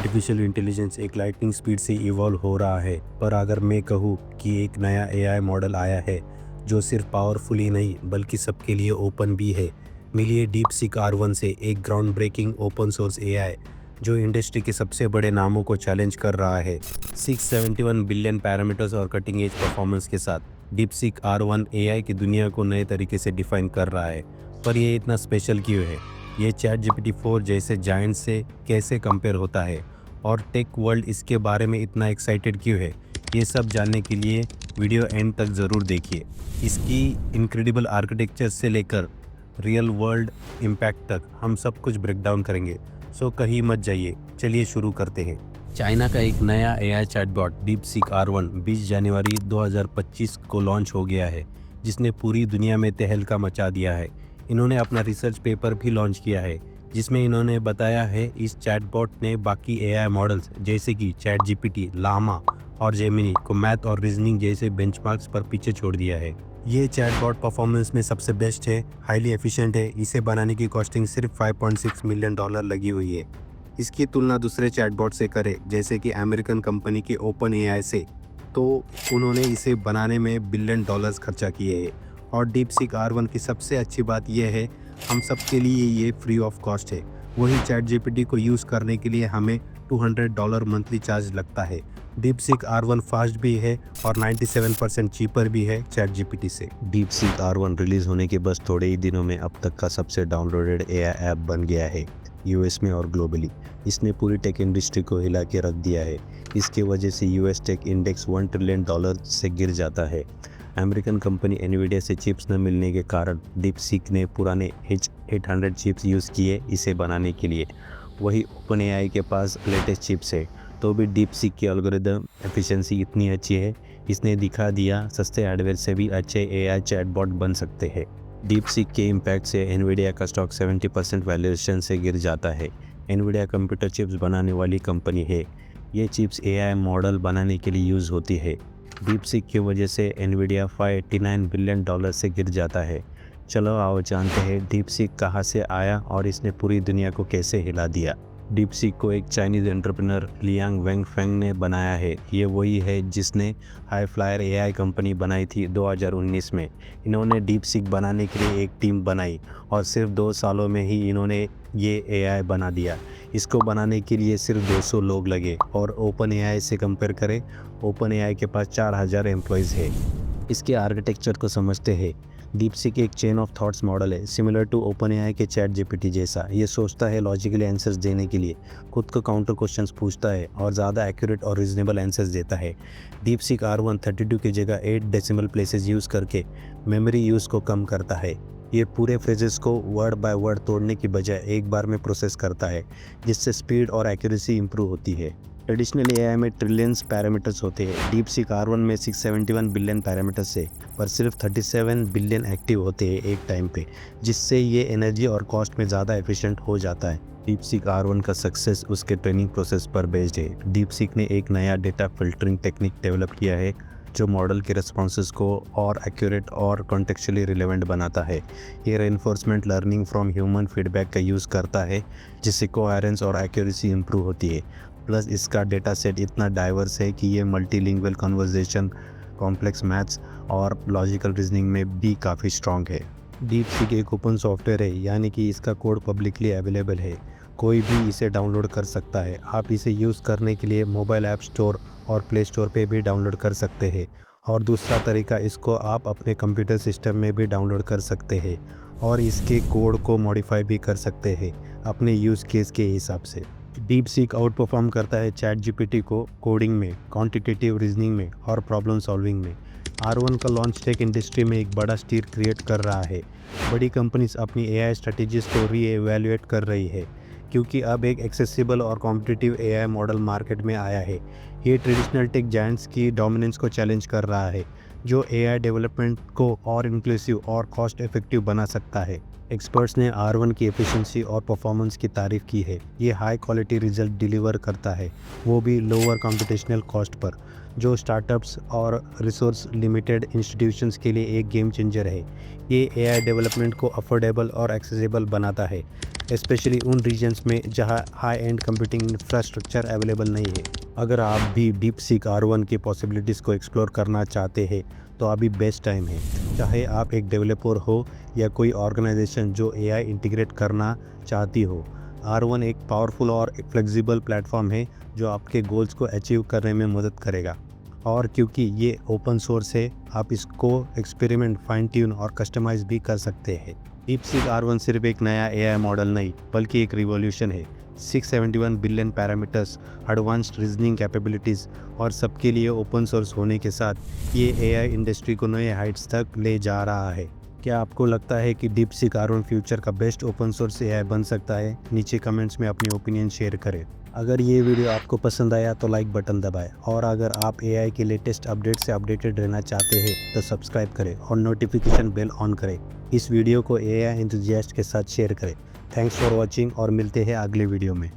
Artificial intelligence एक lightning speed से evolve हो रहा है, पर अगर मैं कहूँ कि एक नया एआई मॉडल आया है जो सिर्फ पावरफुल ही नहीं बल्कि सबके लिए ओपन भी है। मिलिए डीपसीक R1 से, एक ground breaking open source AI जो इंडस्ट्री के सबसे बड़े नामों को चैलेंज कर रहा है। 671 बिलियन पैरामीटर्स और कटिंग एज परफॉर्मेंस के साथ डीपसीक R1 एआई की दुनिया को नए तरीके से डिफाइन कर रहा है। पर ये इतना स्पेशल क्यों है? ये चैट जीपीटी 4 जैसे जायंट से कैसे कंपेयर होता है और टेक वर्ल्ड इसके बारे में इतना एक्साइटेड क्यों है? ये सब जानने के लिए वीडियो एंड तक ज़रूर देखिए। इसकी इनक्रेडिबल आर्किटेक्चर से लेकर रियल वर्ल्ड इम्पैक्ट तक हम सब कुछ ब्रेक डाउन करेंगे। सो कहीं मत जाइए, चलिए शुरू करते हैं। चाइना का एक नया एआई चैटबॉट डीपसीक R1 20 जनवरी 2025 को लॉन्च हो गया है, जिसने पूरी दुनिया में तहलका मचा दिया है। इन्होंने अपना रिसर्च पेपर भी लॉन्च किया है, जिसमें इन्होंने बताया है इस चैटबॉट ने बाकी एआई मॉडल्स जैसे कि चैट जीपीटी, लामा और जेमिनी को मैथ और रीजनिंग जैसे बेंचमार्क्स पर पीछे छोड़ दिया है। ये चैटबॉट परफॉर्मेंस में सबसे बेस्ट है, हाईली एफिशिएंट है। इसे बनाने की कॉस्टिंग सिर्फ $5.6 मिलियन लगी हुई है। इसकी तुलना दूसरे चैटबॉट से करें, जैसे कि अमेरिकन कंपनी के ओपन एआई से, तो उन्होंने इसे बनाने में बिलियन डॉलर्स खर्चा किए हैं। और डीपसीक R1 की सबसे अच्छी बात यह है, हम सब के लिए ये फ्री ऑफ कॉस्ट है। वही चैट जीपीटी को यूज़ करने के लिए हमें $200 मंथली चार्ज लगता है। डीपसीक R1 फास्ट भी है और 97% चीपर भी है चैट जीपीटी से। डीपसीक R1 रिलीज होने के बस थोड़े ही दिनों में अब तक का सबसे डाउनलोडेड एआई ऐप बन गया है, यूएस में और ग्लोबली। इसने पूरी टेक इंडस्ट्री को हिला के रख दिया है। इसके वजह से यूएस टेक इंडेक्स $1 ट्रिलियन से गिर जाता है। अमेरिकन कंपनी एनवीडिया से चिप्स न मिलने के कारण डीपसीक ने पुराने H800 चिप्स यूज़ किए इसे बनाने के लिए। वही ओपन एआई के पास लेटेस्ट चिप्स है, तो भी डीपसीक की एल्गोरिदम एफिशिएंसी इतनी अच्छी है, इसने दिखा दिया सस्ते हार्डवेयर से भी अच्छे एआई चैटबॉट बन सकते हैं। डीपसीक के इम्पैक्ट से एनवीडिया का स्टॉक 70% वैल्यूएशन से गिर जाता है। एनवीडिया कंप्यूटर चिप्स बनाने वाली कंपनी है। ये चिप्स एआई मॉडल बनाने के लिए यूज़ होती है। डीपसीक की वजह से एनवीडिया $589 बिलियन से गिर जाता है। चलो आओ जानते हैं डीपसीक कहाँ से आया और इसने पूरी दुनिया को कैसे हिला दिया। डीपसीक को एक चाइनीज़ एंटरप्रेन्योर लियांग वेंगफेंग ने बनाया है। ये वही है जिसने हाई फ्लायर एआई कंपनी बनाई थी 2019 में। इन्होंने डीपसीक बनाने के लिए एक टीम बनाई और सिर्फ 2 सालों में ही इन्होंने ये एआई बना दिया। इसको बनाने के लिए सिर्फ 200 लोग लगे और ओपन एआई से कंपेयर करें, ओपन एआई के पास 4000 एम्प्लॉयज़ है। इसके आर्किटेक्चर को समझते हैं। डीपसीक एक चेन ऑफ थॉट्स मॉडल है, सिमिलर टू ओपन एआई के चैट जीपीटी जैसा। ये सोचता है लॉजिकली आंसर्स देने के लिए, खुद को काउंटर क्वेश्चंस पूछता है और ज़्यादा एक्यूरेट और रीजनेबल आंसर्स देता है। डीपसीक R1 32 की जगह 8 डेसिमल प्लेसेस यूज़ करके मेमोरी यूज़ को कम करता है। ये पूरे फ्रेजेस को वर्ड बाय वर्ड तोड़ने की बजाय एक बार में प्रोसेस करता है, जिससे स्पीड और एक्यूरेसी इंप्रूव होती है। ट्रेडिशनल एआई में ट्रिलियंस पैरामीटर्स होते हैं। डीपसीक R1 में 671 बिलियन पैरामीटर्स है, पर सिर्फ 37 बिलियन एक्टिव होते हैं एक टाइम पे, जिससे ये एनर्जी और कॉस्ट में ज़्यादा एफिशिएंट हो जाता है। डीपसीक R1 का सक्सेस उसके ट्रेनिंग प्रोसेस पर बेस्ड है। डीपसीक ने एक नया डेटा फिल्टरिंग टेक्निक डेवलप किया है जो मॉडल के रिस्पॉन्सेस को और एक्यूरेट और कॉन्टेक्चुअली रिलेवेंट बनाता है। ये reinforcement learning from human feedback का यूज़ करता है, जिससे कोहेरेंस और एक्यूरेसी इंप्रूव होती है। प्लस इसका डेटा सेट इतना डाइवर्स है कि ये मल्टीलिंगुअल कन्वर्सेशन, कॉम्प्लेक्स मैथ्स और लॉजिकल रीजनिंग में भी काफ़ी स्ट्रॉन्ग है। डीपसीक एक ओपन सॉफ्टवेयर है, यानी कि इसका कोड पब्लिकली अवेलेबल है, कोई भी इसे डाउनलोड कर सकता है। आप इसे यूज़ करने के लिए मोबाइल ऐप स्टोर और प्ले स्टोर पे भी डाउनलोड कर सकते हैं। और दूसरा तरीका, इसको आप अपने कंप्यूटर सिस्टम में भी डाउनलोड कर सकते हैं और इसके कोड को मॉडिफाई भी कर सकते हैं अपने यूज़ केस के हिसाब से। डीपसीक आउट परफॉर्म करता है चैट जीपीटी को कोडिंग में, क्वांटिटेटिव रीजनिंग में और प्रॉब्लम सॉल्विंग में। R1 का लॉन्च टेक इंडस्ट्री में एक बड़ा स्टीर क्रिएट कर रहा है। बड़ी कंपनीज अपनी एआई स्ट्रेटेजीज को रीएवैल्यूएट कर रही है, क्योंकि अब एक एक्सेसिबल और कॉम्पिटिटिव एआई मॉडल मार्केट में आया है। ये ट्रेडिशनल टेक जायंट्स की डोमिनेंस को चैलेंज कर रहा है, जो एआई डेवलपमेंट को और इंक्लूसिव और कॉस्ट इफेक्टिव बना सकता है। एक्सपर्ट्स ने R1 की एफिशिएंसी और परफॉर्मेंस की तारीफ की है। ये हाई क्वालिटी रिजल्ट डिलीवर करता है, वो भी लोअर कंप्यूटेशनल कॉस्ट पर। जो स्टार्टअप्स और रिसोर्स लिमिटेड इंस्टीट्यूशंस के लिए एक गेम चेंजर है। ये एआई डेवलपमेंट को अफोर्डेबल और एक्सेसिबल बनाता है, स्पेशली उन रीजन्स में जहां high and computing infrastructure available नहीं है। अगर आप भी DeepSeek R1 की पॉसिबिलिटीज़ को एक्सप्लोर करना चाहते हैं तो अभी बेस्ट टाइम है। चाहे आप एक डेवलपर हो या कोई ऑर्गेनाइजेशन जो एआई इंटीग्रेट करना चाहती हो, R1 एक पावरफुल और फ्लेक्सिबल प्लेटफॉर्म है जो आपके गोल्स को अचीव करने में मदद करेगा। और क्योंकि ये ओपन सोर्स है, आप इसको एक्सपेरिमेंट, फाइन ट्यून और कस्टमाइज भी कर सकते हैं। DeepSeek R1 सिर्फ एक नया एआई मॉडल नहीं, बल्कि एक रिवॉल्यूशन है। 671 billion parameters, advanced reasoning capabilities और सबके लिए ओपन सोर्स होने के साथ ये एआई इंडस्ट्री को नए हाइट्स तक ले जा रहा है। क्या आपको लगता है कि DeepSeek R1 फ्यूचर का बेस्ट ओपन सोर्स एआई बन सकता है? नीचे कमेंट्स में अपनी ओपिनियन शेयर करें। अगर ये वीडियो आपको पसंद आया तो लाइक बटन दबाएं, और अगर आप एआई के लेटेस्ट अपडेट से अपडेटेड रहना चाहते हैं तो सब्सक्राइब करें और नोटिफिकेशन बेल ऑन करें। इस वीडियो को एआई एंथुसियास्ट के साथ शेयर करें। थैंक्स फॉर वॉचिंग और मिलते हैं अगले वीडियो में।